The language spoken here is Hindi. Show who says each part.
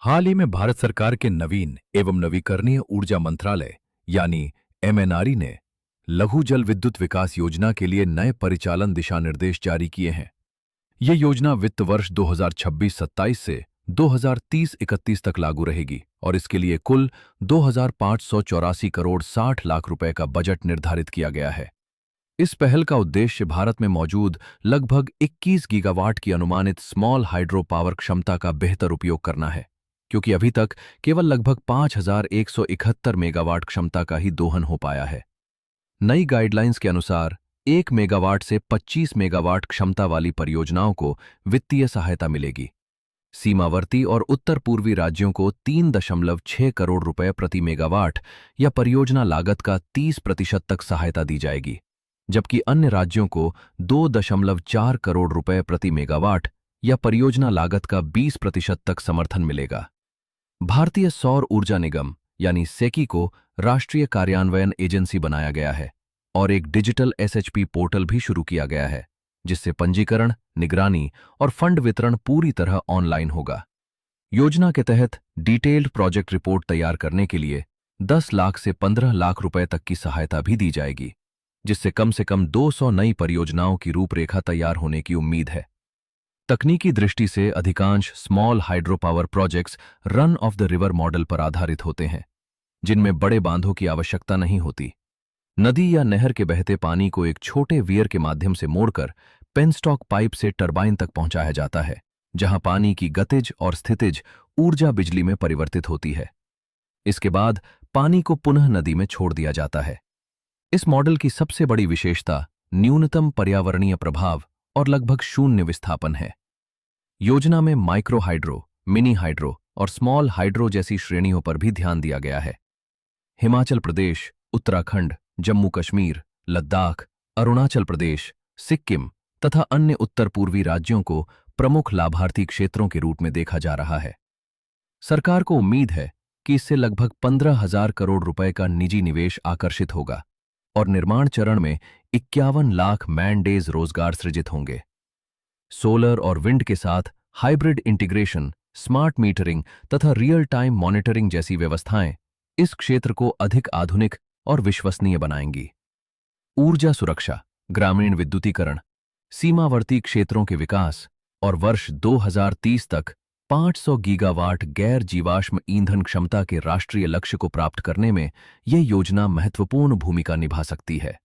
Speaker 1: हाल ही में भारत सरकार के नवीन एवं नवीकरणीय ऊर्जा मंत्रालय यानी एमएनआरई ने लघु जल विद्युत विकास योजना के लिए नए परिचालन दिशा निर्देश जारी किए हैं। ये योजना वित्त वर्ष 2026-27 से 2030-31 तक लागू रहेगी और इसके लिए कुल 2,584 करोड़ 60 लाख रुपए का बजट निर्धारित किया गया है। इस पहल का उद्देश्य भारत में मौजूद लगभग 21 गीगावाट की अनुमानित स्मॉल हाइड्रो पावर क्षमता का बेहतर उपयोग करना है, क्योंकि अभी तक केवल लगभग 5,171 मेगावाट क्षमता का ही दोहन हो पाया है। नई गाइडलाइंस के अनुसार 1 मेगावाट से 25 मेगावाट क्षमता वाली परियोजनाओं को वित्तीय सहायता मिलेगी। सीमावर्ती और उत्तर पूर्वी राज्यों को 3.6 करोड़ रुपए प्रति मेगावाट या परियोजना लागत का 30% तक सहायता दी जाएगी, जबकि अन्य राज्यों को 2.4 करोड़ रुपए प्रति मेगावाट या परियोजना लागत का 20% तक समर्थन मिलेगा। भारतीय सौर ऊर्जा निगम यानी सेकी को राष्ट्रीय कार्यान्वयन एजेंसी बनाया गया है और एक डिजिटल एसएचपी पोर्टल भी शुरू किया गया है, जिससे पंजीकरण, निगरानी और फंड वितरण पूरी तरह ऑनलाइन होगा। योजना के तहत डिटेल्ड प्रोजेक्ट रिपोर्ट तैयार करने के लिए 10 लाख से 15 लाख रुपए तक की सहायता भी दी जाएगी, जिससे कम से कम 200 नई परियोजनाओं की रूपरेखा तैयार होने की उम्मीद है। तकनीकी दृष्टि से अधिकांश small hydro power projects run of the river model पर आधारित होते हैं, जिनमें बड़े बांधों की आवश्यकता नहीं होती। नदी या नहर के बहते पानी को एक छोटे वियर के माध्यम से मोड़कर पेनस्टॉक पाइप से टरबाइन तक पहुंचाया जाता है, जहां पानी की गतिज और स्थितिज ऊर्जा बिजली में परिवर्तित होती है। इसके बाद पानी को पुनः नदी में छोड़ दिया जाता है। इस मॉडल की सबसे बड़ी विशेषता न्यूनतम पर्यावरणीय प्रभाव और लगभग शून्य विस्थापन है। योजना में माइक्रो हाइड्रो, मिनी हाइड्रो और स्मॉल हाइड्रो जैसी श्रेणियों पर भी ध्यान दिया गया है। हिमाचल प्रदेश, उत्तराखंड, जम्मू कश्मीर, लद्दाख, अरुणाचल प्रदेश, सिक्किम तथा अन्य उत्तर पूर्वी राज्यों को प्रमुख लाभार्थी क्षेत्रों के रूप में देखा जा रहा है। सरकार को उम्मीद है कि इससे लगभग 15,000 करोड़ रुपए का निजी निवेश आकर्षित होगा और निर्माण चरण में 51 लाख मैन डेज रोजगार सृजित होंगे। सोलर और विंड के साथ हाइब्रिड इंटीग्रेशन, स्मार्ट मीटरिंग तथा रियल टाइम मॉनिटरिंग जैसी व्यवस्थाएं इस क्षेत्र को अधिक आधुनिक और विश्वसनीय बनाएंगी। ऊर्जा सुरक्षा, ग्रामीण विद्युतीकरण, सीमावर्ती क्षेत्रों के विकास और वर्ष 2030 तक 500 गीगावाट गैर जीवाश्म ईंधन क्षमता के राष्ट्रीय लक्ष्य को प्राप्त करने में यह योजना महत्वपूर्ण भूमिका निभा सकती है।